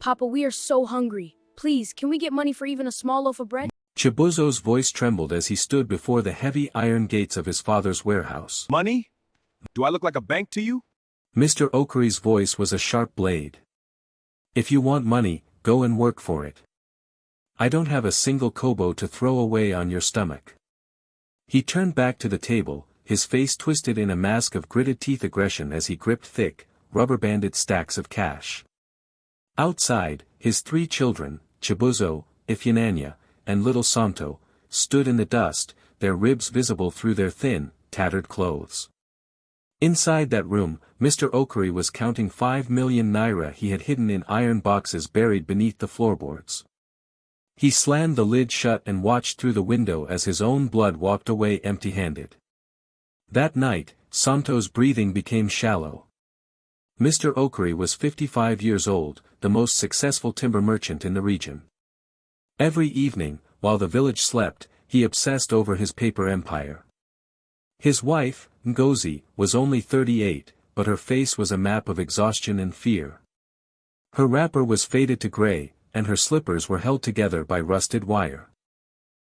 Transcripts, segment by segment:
Papa, we are so hungry. Please, can we get money for even a small loaf of bread? Chibuzo's voice trembled as he stood before the heavy iron gates of his father's warehouse. Money? Do I look like a bank to you? Mr. Okorie's voice was a sharp blade. If you want money, go and work for it. I don't have a single kobo to throw away on your stomach. He turned back to the table, his face twisted in a mask of gritted teeth aggression as he gripped thick, rubber-banded stacks of cash. Outside, his 3 children, Chibuzo, Ifyananya, and little Somto, stood in the dust, their ribs visible through their thin, tattered clothes. Inside that room, Mr. Okorie was counting 5 million naira he had hidden in iron boxes buried beneath the floorboards. He slammed the lid shut and watched through the window as his own blood walked away empty-handed. That night, Somto's breathing became shallow. Mr. Okorie was 55 years old, the most successful timber merchant in the region. Every evening, while the village slept, he obsessed over his paper empire. His wife, Ngozi, was only 38, but her face was a map of exhaustion and fear. Her wrapper was faded to gray, and her slippers were held together by rusted wire.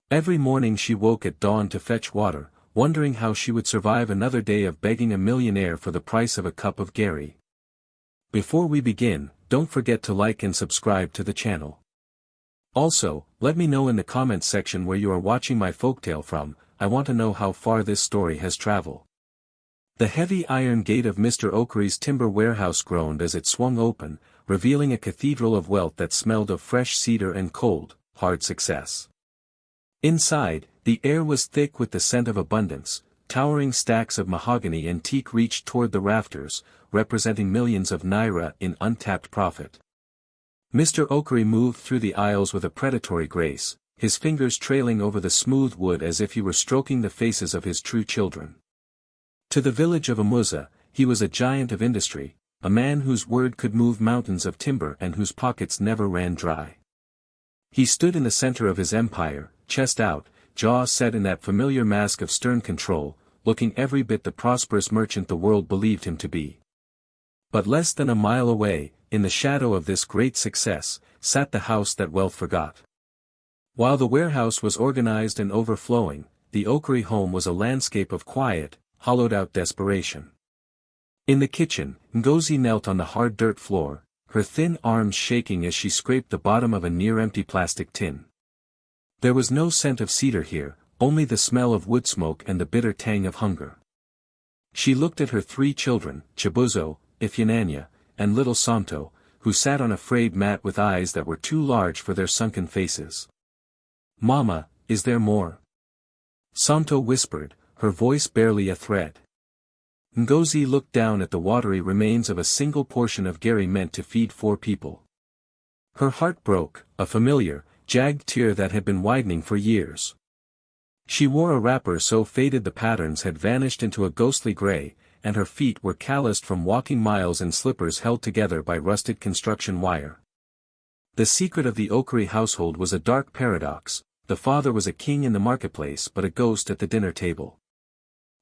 Every morning she woke at dawn to fetch water, wondering how she would survive another day of begging a millionaire for the price of a cup of gari. Before we begin, don't forget to like and subscribe to the channel. Also, let me know in the comments section where you are watching my folktale from. I want to know how far this story has traveled. The heavy iron gate of Mr. Okorie's timber warehouse groaned as it swung open, revealing a cathedral of wealth that smelled of fresh cedar and cold, hard success. Inside, the air was thick with the scent of abundance. Towering stacks of mahogany and teak reached toward the rafters, representing millions of naira in untapped profit. Mr. Okorie moved through the aisles with a predatory grace, his fingers trailing over the smooth wood as if he were stroking the faces of his true children. To the village of Amuza, he was a giant of industry, a man whose word could move mountains of timber and whose pockets never ran dry. He stood in the center of his empire, chest out, jaw set in that familiar mask of stern control, looking every bit the prosperous merchant the world believed him to be. But less than a mile away, in the shadow of this great success, sat the house that wealth forgot. While the warehouse was organized and overflowing, the Okorie home was a landscape of quiet, hollowed-out desperation. In the kitchen, Ngozi knelt on the hard dirt floor, her thin arms shaking as she scraped the bottom of a near-empty plastic tin. There was no scent of cedar here, only the smell of wood smoke and the bitter tang of hunger. She looked at her 3 children, Chibuzo, Ifyananya, and little Somto, who sat on a frayed mat with eyes that were too large for their sunken faces. "Mama, is there more?" Somto whispered, her voice barely a thread. Ngozi looked down at the watery remains of a single portion of gari meant to feed 4 people. Her heart broke, a familiar, jagged tear that had been widening for years. She wore a wrapper so faded the patterns had vanished into a ghostly gray, and her feet were calloused from walking miles in slippers held together by rusted construction wire. The secret of the Okorie household was a dark paradox. The father was a king in the marketplace but a ghost at the dinner table.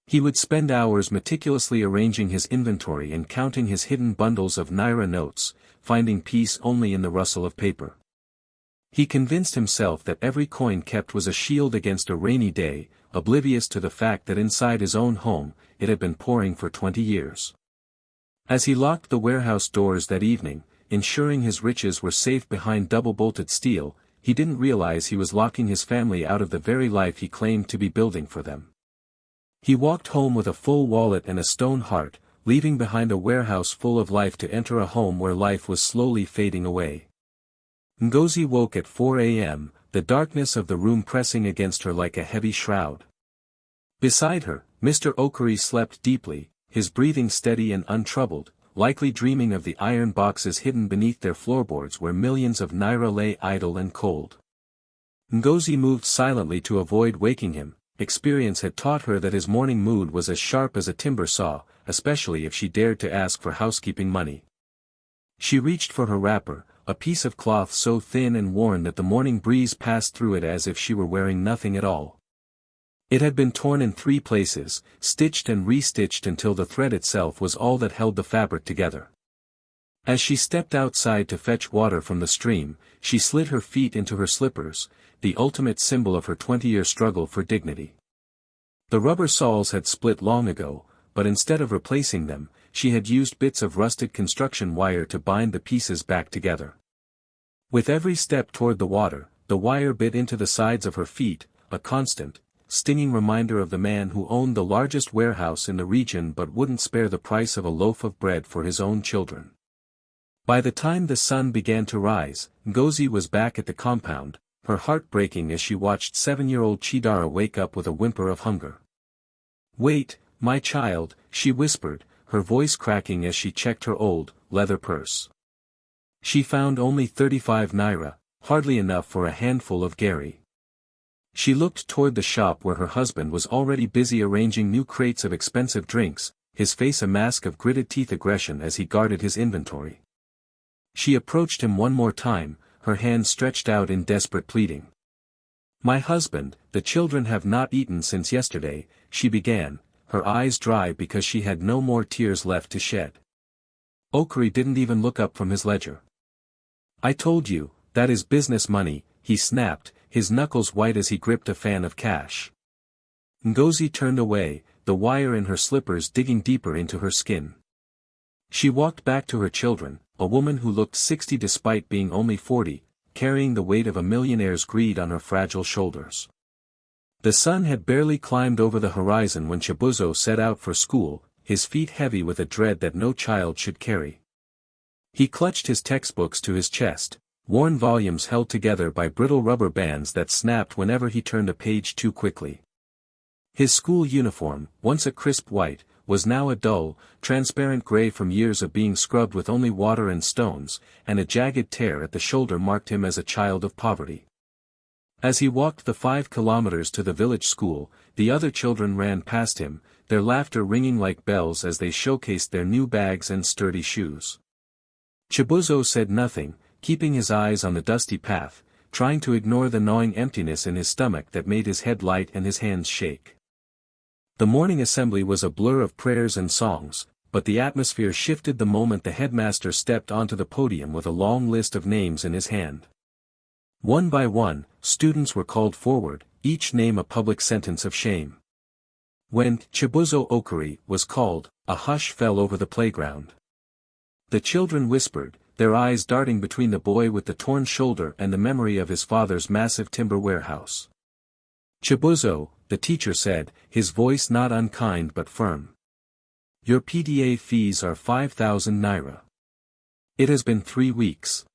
He would spend hours meticulously arranging his inventory and counting his hidden bundles of naira notes, finding peace only in the rustle of paper. He convinced himself that every coin kept was a shield against a rainy day, oblivious to the fact that inside his own home, it had been pouring for 20 years. As he locked the warehouse doors that evening, ensuring his riches were safe behind double-bolted steel, he didn't realize he was locking his family out of the very life he claimed to be building for them. He walked home with a full wallet and a stone heart, leaving behind a warehouse full of life to enter a home where life was slowly fading away. Ngozi woke at 4 a.m., the darkness of the room pressing against her like a heavy shroud. Beside her, Mr. Okorie slept deeply, his breathing steady and untroubled, likely dreaming of the iron boxes hidden beneath their floorboards where millions of naira lay idle and cold. Ngozi moved silently to avoid waking him. Experience had taught her that his morning mood was as sharp as a timber saw, especially if she dared to ask for housekeeping money. She reached for her wrapper, a piece of cloth so thin and worn that the morning breeze passed through it as if she were wearing nothing at all. It had been torn in 3 places, stitched and restitched until the thread itself was all that held the fabric together. As she stepped outside to fetch water from the stream, she slid her feet into her slippers, the ultimate symbol of her 20-year struggle for dignity. The rubber soles had split long ago, but instead of replacing them, she had used bits of rusted construction wire to bind the pieces back together. With every step toward the water, the wire bit into the sides of her feet, a constant, stinging reminder of the man who owned the largest warehouse in the region but wouldn't spare the price of a loaf of bread for his own children. By the time the sun began to rise, Ngozi was back at the compound, her heart breaking as she watched 7-year-old Chidara wake up with a whimper of hunger. "Wait, my child," she whispered, her voice cracking as she checked her old, leather purse. She found only 35 naira, hardly enough for a handful of gari. She looked toward the shop where her husband was already busy arranging new crates of expensive drinks, his face a mask of gritted teeth aggression as he guarded his inventory. She approached him one more time, her hand stretched out in desperate pleading. "My husband, the children have not eaten since yesterday," she began, her eyes dry because she had no more tears left to shed. Okorie didn't even look up from his ledger. "I told you, that is business money," he snapped, his knuckles white as he gripped a fan of cash. Ngozi turned away, the wire in her slippers digging deeper into her skin. She walked back to her children, a woman who looked 60 despite being only 40, carrying the weight of a millionaire's greed on her fragile shoulders. The sun had barely climbed over the horizon when Chibuzo set out for school, his feet heavy with a dread that no child should carry. He clutched his textbooks to his chest, worn volumes held together by brittle rubber bands that snapped whenever he turned a page too quickly. His school uniform, once a crisp white, was now a dull, transparent gray from years of being scrubbed with only water and stones, and a jagged tear at the shoulder marked him as a child of poverty. As he walked the 5 kilometers to the village school, the other children ran past him, their laughter ringing like bells as they showcased their new bags and sturdy shoes. Chibuzo said nothing, keeping his eyes on the dusty path, trying to ignore the gnawing emptiness in his stomach that made his head light and his hands shake. The morning assembly was a blur of prayers and songs, but the atmosphere shifted the moment the headmaster stepped onto the podium with a long list of names in his hand. One by one, students were called forward, each name a public sentence of shame. When Chibuzo Okorie was called, a hush fell over the playground. The children whispered, their eyes darting between the boy with the torn shoulder and the memory of his father's massive timber warehouse. "Chibuzo," the teacher said, his voice not unkind but firm. "Your PDA fees are 5,000 naira. It has been 3 weeks.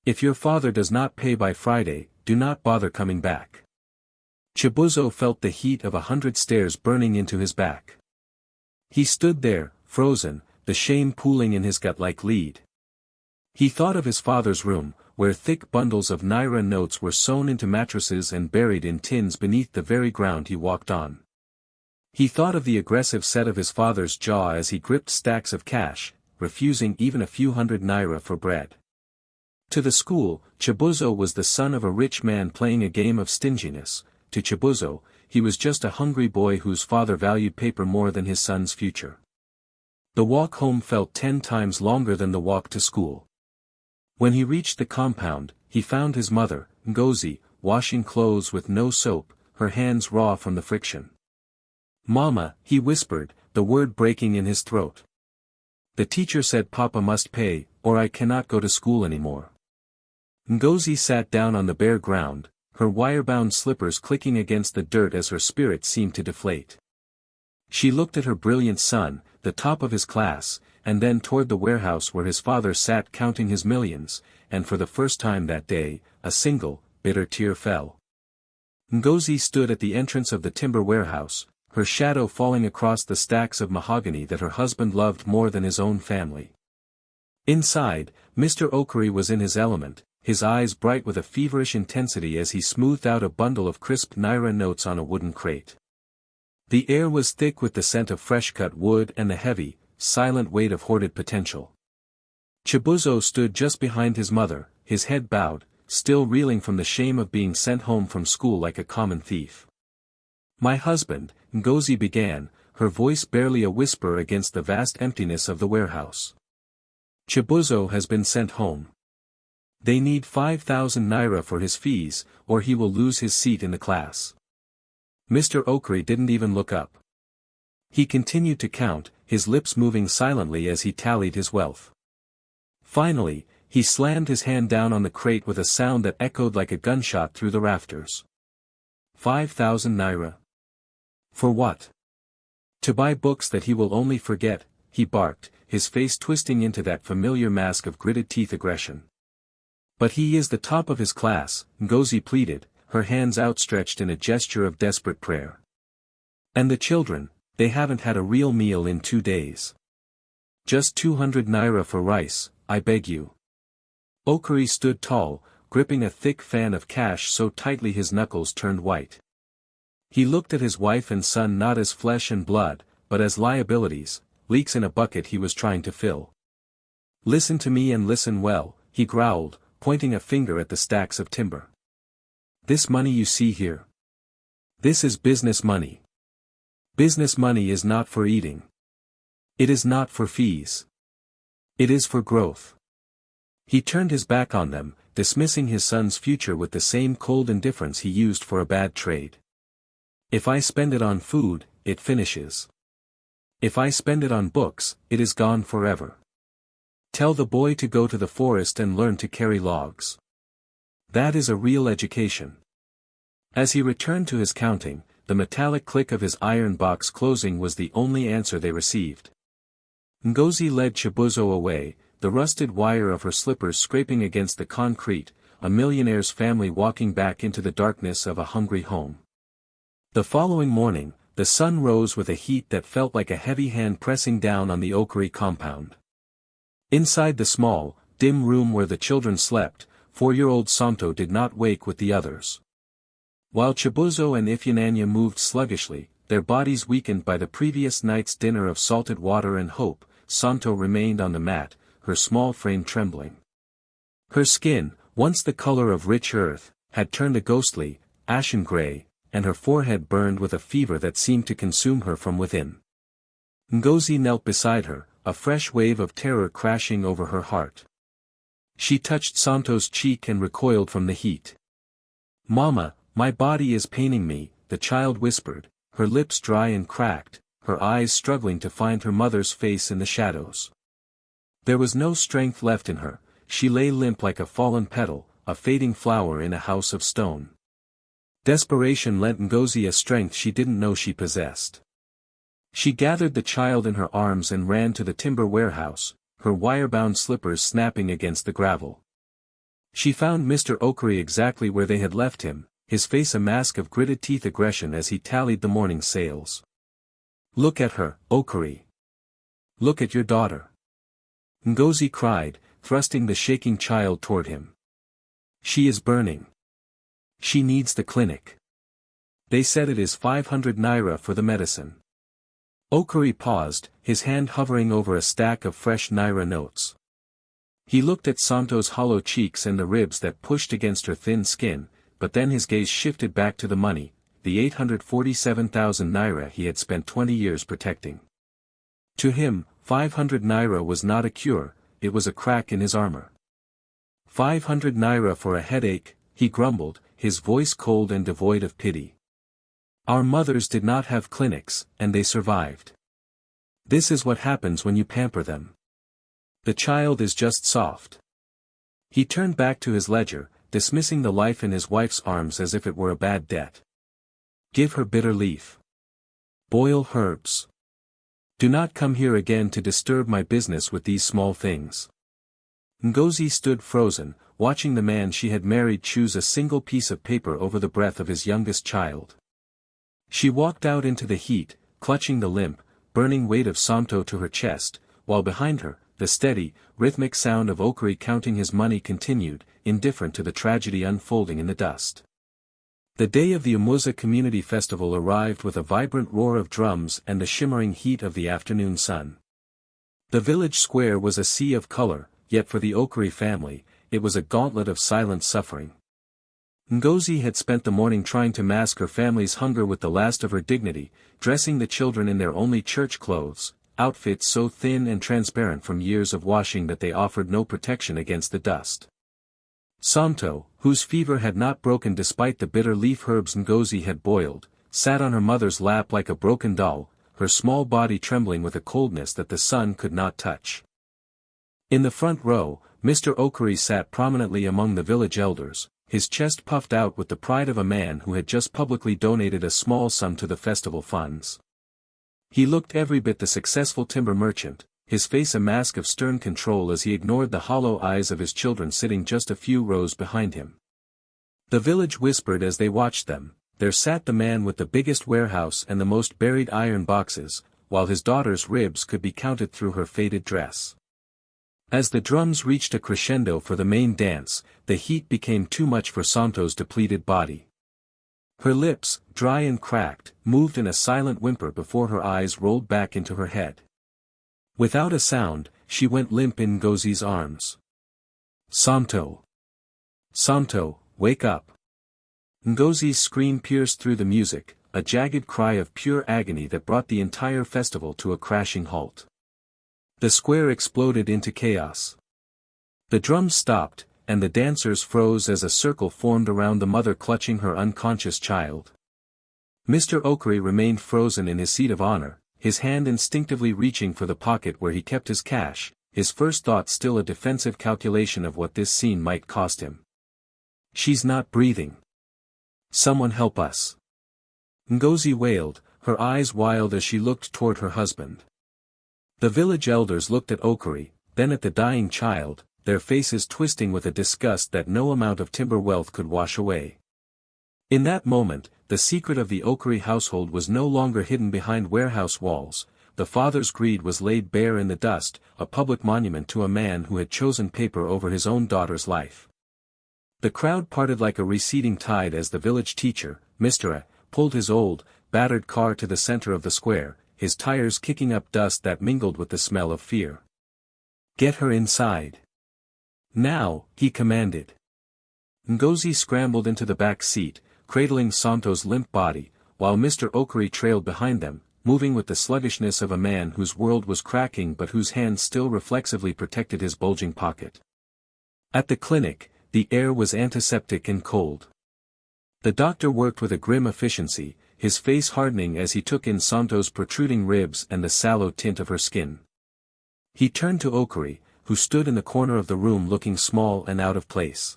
If your father does not pay by Friday, do not bother coming back." Chibuzo felt the heat of 100 stares burning into his back. He stood there, frozen, the shame pooling in his gut like lead. He thought of his father's room, where thick bundles of naira notes were sewn into mattresses and buried in tins beneath the very ground he walked on. He thought of the aggressive set of his father's jaw as he gripped stacks of cash, refusing even a few hundred naira for bread. To the school, Chibuzo was the son of a rich man playing a game of stinginess. To Chibuzo, he was just a hungry boy whose father valued paper more than his son's future. The walk home felt 10 times longer than the walk to school. When he reached the compound, he found his mother, Ngozi, washing clothes with no soap, her hands raw from the friction. "Mama," he whispered, the word breaking in his throat. "The teacher said Papa must pay, or I cannot go to school anymore." Ngozi sat down on the bare ground, her wire-bound slippers clicking against the dirt as her spirit seemed to deflate. She looked at her brilliant son, the top of his class, and then toward the warehouse where his father sat counting his millions, and for the first time that day, a single, bitter tear fell. Ngozi stood at the entrance of the timber warehouse, her shadow falling across the stacks of mahogany that her husband loved more than his own family. Inside, Mr. Okorie was in his element, his eyes bright with a feverish intensity as he smoothed out a bundle of crisp naira notes on a wooden crate. The air was thick with the scent of fresh-cut wood and the heavy, silent weight of hoarded potential. Chibuzo stood just behind his mother, his head bowed, still reeling from the shame of being sent home from school like a common thief. "My husband," Ngozi began, her voice barely a whisper against the vast emptiness of the warehouse. Chibuzo has been sent home. They need 5,000 naira for his fees, or he will lose his seat in the class. Mr. Okorie didn't even look up. He continued to count, his lips moving silently as he tallied his wealth. Finally, he slammed his hand down on the crate with a sound that echoed like a gunshot through the rafters. 5,000 naira. For what? To buy books that he will only forget, he barked, his face twisting into that familiar mask of gritted teeth aggression. But he is the top of his class, Ngozi pleaded, her hands outstretched in a gesture of desperate prayer. And the children, they haven't had a real meal in 2 days. Just 200 naira for rice, I beg you. Okorie stood tall, gripping a thick fan of cash so tightly his knuckles turned white. He looked at his wife and son not as flesh and blood, but as liabilities, leaks in a bucket he was trying to fill. Listen to me and listen well, he growled, pointing a finger at the stacks of timber. This money you see here. This is business money. Business money is not for eating. It is not for fees. It is for growth. He turned his back on them, dismissing his son's future with the same cold indifference he used for a bad trade. If I spend it on food, it finishes. If I spend it on books, it is gone forever. Tell the boy to go to the forest and learn to carry logs. That is a real education. As he returned to his counting, the metallic click of his iron box closing was the only answer they received. Ngozi led Chibuzo away, the rusted wire of her slippers scraping against the concrete, a millionaire's family walking back into the darkness of a hungry home. The following morning, the sun rose with a heat that felt like a heavy hand pressing down on the Okorie compound. Inside the small, dim room where the children slept, 4-year-old Somto did not wake with the others. While Chibuzo and Ifeanyi moved sluggishly, their bodies weakened by the previous night's dinner of salted water and hope, Somto remained on the mat, her small frame trembling. Her skin, once the color of rich earth, had turned a ghostly, ashen gray, and her forehead burned with a fever that seemed to consume her from within. Ngozi knelt beside her, a fresh wave of terror crashing over her heart. She touched Somto's cheek and recoiled from the heat. "Mama, my body is paining me," the child whispered, her lips dry and cracked, her eyes struggling to find her mother's face in the shadows. There was no strength left in her, she lay limp like a fallen petal, a fading flower in a house of stone. Desperation lent Ngozi a strength she didn't know she possessed. She gathered the child in her arms and ran to the timber warehouse, her wire-bound slippers snapping against the gravel. She found Mr. Okorie exactly where they had left him, his face a mask of gritted teeth aggression as he tallied the morning's sales. "Look at her, Okorie. Look at your daughter," Ngozi cried, thrusting the shaking child toward him. "She is burning. She needs the clinic. They said it is 500 naira for the medicine." Okorie paused, his hand hovering over a stack of fresh naira notes. He looked at Somto's hollow cheeks and the ribs that pushed against her thin skin, but then his gaze shifted back to the money, the 847,000 naira he had spent 20 years protecting. To him, 500 naira was not a cure, it was a crack in his armor. 500 naira for a headache, he grumbled, his voice cold and devoid of pity. Our mothers did not have clinics, and they survived. This is what happens when you pamper them. The child is just soft. He turned back to his ledger, dismissing the life in his wife's arms as if it were a bad debt. Give her bitter leaf. Boil herbs. Do not come here again to disturb my business with these small things. Ngozi stood frozen, watching the man she had married choose a single piece of paper over the breath of his youngest child. She walked out into the heat, clutching the limp, burning weight of Somto to her chest, while behind her, the steady, rhythmic sound of Okorie counting his money continued, indifferent to the tragedy unfolding in the dust. The day of the Umuza Community Festival arrived with a vibrant roar of drums and the shimmering heat of the afternoon sun. The village square was a sea of color, yet for the Okorie family, it was a gauntlet of silent suffering. Ngozi had spent the morning trying to mask her family's hunger with the last of her dignity, dressing the children in their only church clothes, outfits so thin and transparent from years of washing that they offered no protection against the dust. Somto, whose fever had not broken despite the bitter leaf herbs Ngozi had boiled, sat on her mother's lap like a broken doll, her small body trembling with a coldness that the sun could not touch. In the front row, Mr. Okorie sat prominently among the village elders, his chest puffed out with the pride of a man who had just publicly donated a small sum to the festival funds. He looked every bit the successful timber merchant, his face a mask of stern control as he ignored the hollow eyes of his children sitting just a few rows behind him. The village whispered as they watched them, "There sat the man with the biggest warehouse and the most buried iron boxes, while his daughter's ribs could be counted through her faded dress." As the drums reached a crescendo for the main dance, the heat became too much for Somto's depleted body. Her lips, dry and cracked, moved in a silent whimper before her eyes rolled back into her head. Without a sound, she went limp in Ngozi's arms. "Somto! Somto, wake up!" Ngozi's scream pierced through the music, a jagged cry of pure agony that brought the entire festival to a crashing halt. The square exploded into chaos. The drums stopped, and the dancers froze as a circle formed around the mother clutching her unconscious child. Mr. Okorie remained frozen in his seat of honor, his hand instinctively reaching for the pocket where he kept his cash, his first thought still a defensive calculation of what this scene might cost him. "She's not breathing. Someone help us!" Ngozi wailed, her eyes wild as she looked toward her husband. The village elders looked at Okorie, then at the dying child, their faces twisting with a disgust that no amount of timber wealth could wash away. In that moment, the secret of the Okorie household was no longer hidden behind warehouse walls, the father's greed was laid bare in the dust, a public monument to a man who had chosen paper over his own daughter's life. The crowd parted like a receding tide as the village teacher, Mr. A, pulled his old, battered car to the center of the square, his tires kicking up dust that mingled with the smell of fear. "Get her inside. Now," he commanded. Ngozi scrambled into the back seat, cradling Somto's limp body, while Mr. Okorie trailed behind them, moving with the sluggishness of a man whose world was cracking but whose hand still reflexively protected his bulging pocket. At the clinic, the air was antiseptic and cold. The doctor worked with a grim efficiency, his face hardening as he took in Somto's protruding ribs and the sallow tint of her skin. He turned to Okorie, who stood in the corner of the room looking small and out of place.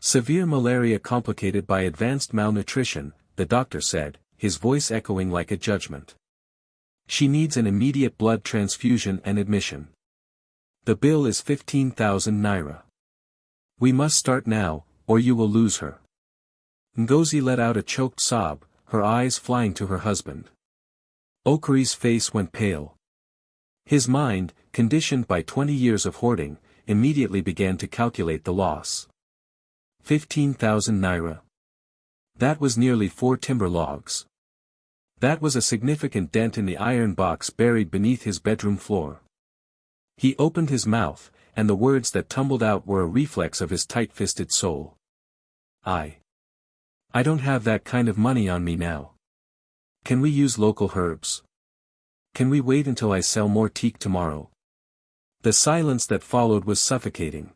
"Severe malaria complicated by advanced malnutrition," the doctor said, his voice echoing like a judgment. "She needs an immediate blood transfusion and admission. The bill is 15,000 naira. We must start now, or you will lose her." Ngozi let out a choked sob, her eyes flying to her husband. Okorie's face went pale. His mind, conditioned by 20 years of hoarding, immediately began to calculate the loss. 15,000 naira. That was nearly 4 timber logs. That was a significant dent in the iron box buried beneath his bedroom floor. He opened his mouth, and the words that tumbled out were a reflex of his tight-fisted soul. I don't have that kind of money on me now. Can we use local herbs? Can we wait until I sell more teak tomorrow?" The silence that followed was suffocating.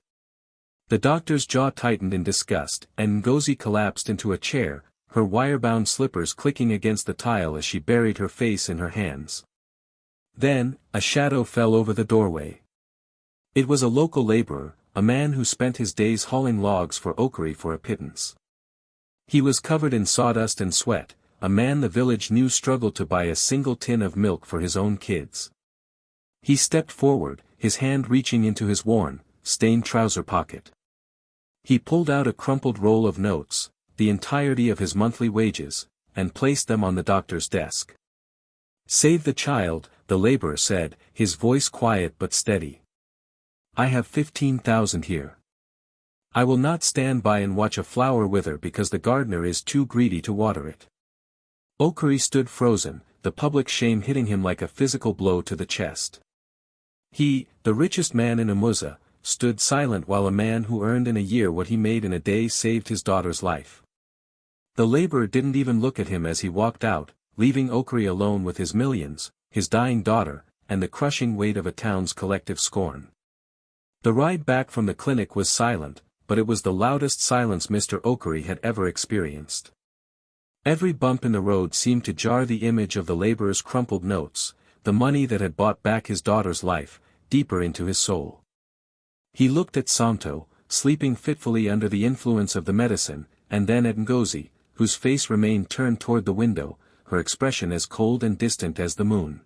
The doctor's jaw tightened in disgust, and Ngozi collapsed into a chair, her wire-bound slippers clicking against the tile as she buried her face in her hands. Then, a shadow fell over the doorway. It was a local laborer, a man who spent his days hauling logs for Okorie for a pittance. He was covered in sawdust and sweat, a man the village knew struggled to buy a single tin of milk for his own kids. He stepped forward, his hand reaching into his worn, stained trouser pocket. He pulled out a crumpled roll of notes, the entirety of his monthly wages, and placed them on the doctor's desk. "Save the child," the laborer said, his voice quiet but steady. "I have 15,000 here. I will not stand by and watch a flower wither because the gardener is too greedy to water it." Okorie stood frozen, the public shame hitting him like a physical blow to the chest. He, the richest man in Amuza, stood silent while a man who earned in a year what he made in a day saved his daughter's life. The laborer didn't even look at him as he walked out, leaving Okorie alone with his millions, his dying daughter, and the crushing weight of a town's collective scorn. The ride back from the clinic was silent, but it was the loudest silence Mr. Okorie had ever experienced. Every bump in the road seemed to jar the image of the laborer's crumpled notes, the money that had bought back his daughter's life, deeper into his soul. He looked at Somto, sleeping fitfully under the influence of the medicine, and then at Ngozi, whose face remained turned toward the window, her expression as cold and distant as the moon.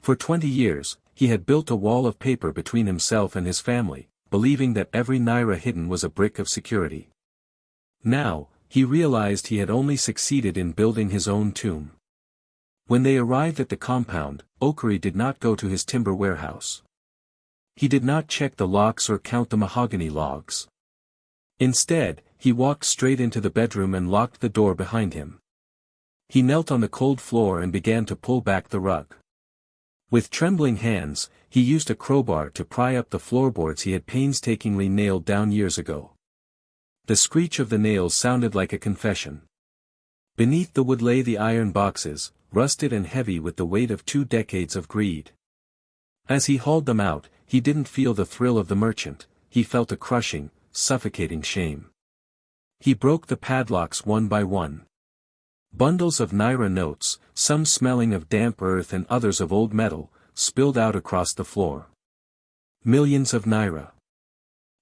For 20 years, he had built a wall of paper between himself and his family, believing that every naira hidden was a brick of security. Now, he realized he had only succeeded in building his own tomb. When they arrived at the compound, Okorie did not go to his timber warehouse. He did not check the locks or count the mahogany logs. Instead, he walked straight into the bedroom and locked the door behind him. He knelt on the cold floor and began to pull back the rug. With trembling hands, he used a crowbar to pry up the floorboards he had painstakingly nailed down years ago. The screech of the nails sounded like a confession. Beneath the wood lay the iron boxes, rusted and heavy with the weight of 2 decades of greed. As he hauled them out, he didn't feel the thrill of the merchant, he felt a crushing, suffocating shame. He broke the padlocks one by one. Bundles of naira notes, some smelling of damp earth and others of old metal, spilled out across the floor. Millions of naira.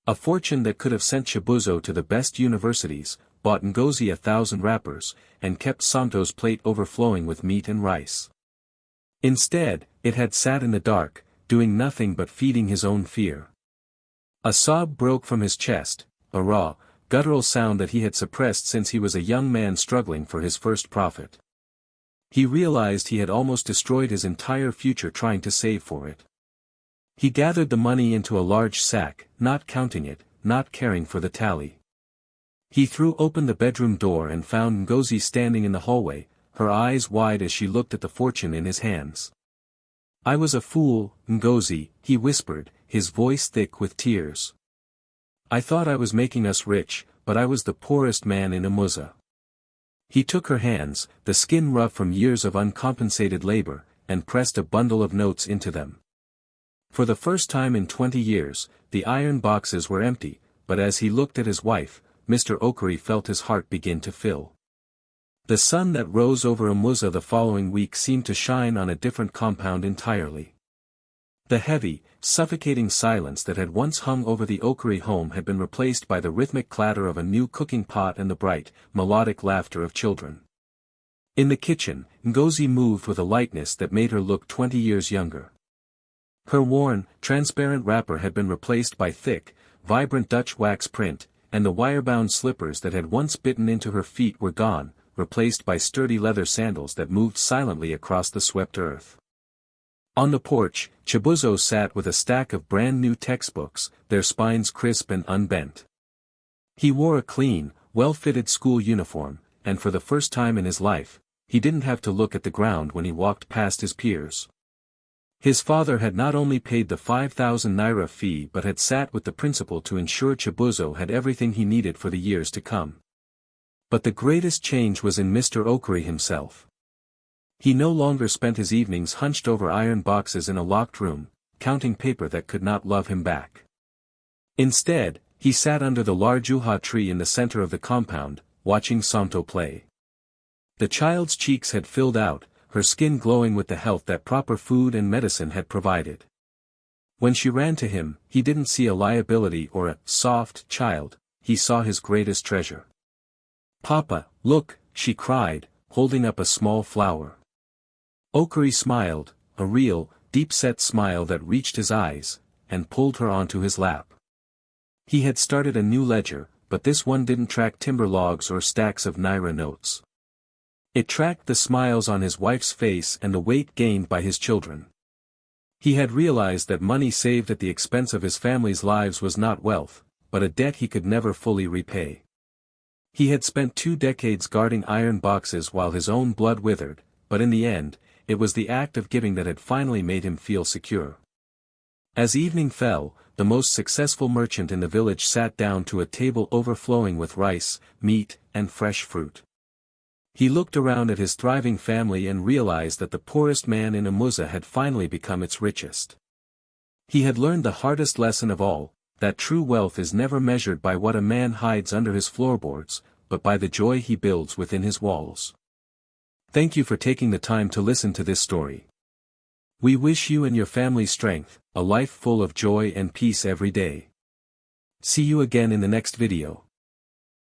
A fortune that could have sent Chibuzo to the best universities, bought Ngozi 1,000 wrappers, and kept Somto's plate overflowing with meat and rice. Instead, it had sat in the dark, doing nothing but feeding his own fear. A sob broke from his chest, a raw, guttural sound that he had suppressed since he was a young man struggling for his first profit. He realized he had almost destroyed his entire future trying to save for it. He gathered the money into a large sack, not counting it, not caring for the tally. He threw open the bedroom door and found Ngozi standing in the hallway, her eyes wide as she looked at the fortune in his hands. "I was a fool, Ngozi," he whispered, his voice thick with tears. "I thought I was making us rich, but I was the poorest man in Umuza." He took her hands, the skin rough from years of uncompensated labor, and pressed a bundle of notes into them. For the first time in 20 years, the iron boxes were empty, but as he looked at his wife, Mr. Okorie felt his heart begin to fill. The sun that rose over Umuza the following week seemed to shine on a different compound entirely. The heavy, suffocating silence that had once hung over the Okorie home had been replaced by the rhythmic clatter of a new cooking pot and the bright, melodic laughter of children. In the kitchen, Ngozi moved with a lightness that made her look 20 years younger. Her worn, transparent wrapper had been replaced by thick, vibrant Dutch wax print, and the wire-bound slippers that had once bitten into her feet were gone, replaced by sturdy leather sandals that moved silently across the swept earth. On the porch, Chibuzo sat with a stack of brand-new textbooks, their spines crisp and unbent. He wore a clean, well-fitted school uniform, and for the first time in his life, he didn't have to look at the ground when he walked past his peers. His father had not only paid the 5,000 naira fee but had sat with the principal to ensure Chibuzo had everything he needed for the years to come. But the greatest change was in Mr. Okorie himself. He no longer spent his evenings hunched over iron boxes in a locked room, counting paper that could not love him back. Instead, he sat under the large uha tree in the center of the compound, watching Somto play. The child's cheeks had filled out, her skin glowing with the health that proper food and medicine had provided. When she ran to him, he didn't see a liability or a soft child, he saw his greatest treasure. "Papa, look," she cried, holding up a small flower. Okorie smiled, a real, deep-set smile that reached his eyes, and pulled her onto his lap. He had started a new ledger, but this one didn't track timber logs or stacks of naira notes. It tracked the smiles on his wife's face and the weight gained by his children. He had realized that money saved at the expense of his family's lives was not wealth, but a debt he could never fully repay. He had spent 2 decades guarding iron boxes while his own blood withered, but in the end, it was the act of giving that had finally made him feel secure. As evening fell, the most successful merchant in the village sat down to a table overflowing with rice, meat, and fresh fruit. He looked around at his thriving family and realized that the poorest man in Amuza had finally become its richest. He had learned the hardest lesson of all, that true wealth is never measured by what a man hides under his floorboards, but by the joy he builds within his walls. Thank you for taking the time to listen to this story. We wish you and your family strength, a life full of joy and peace every day. See you again in the next video.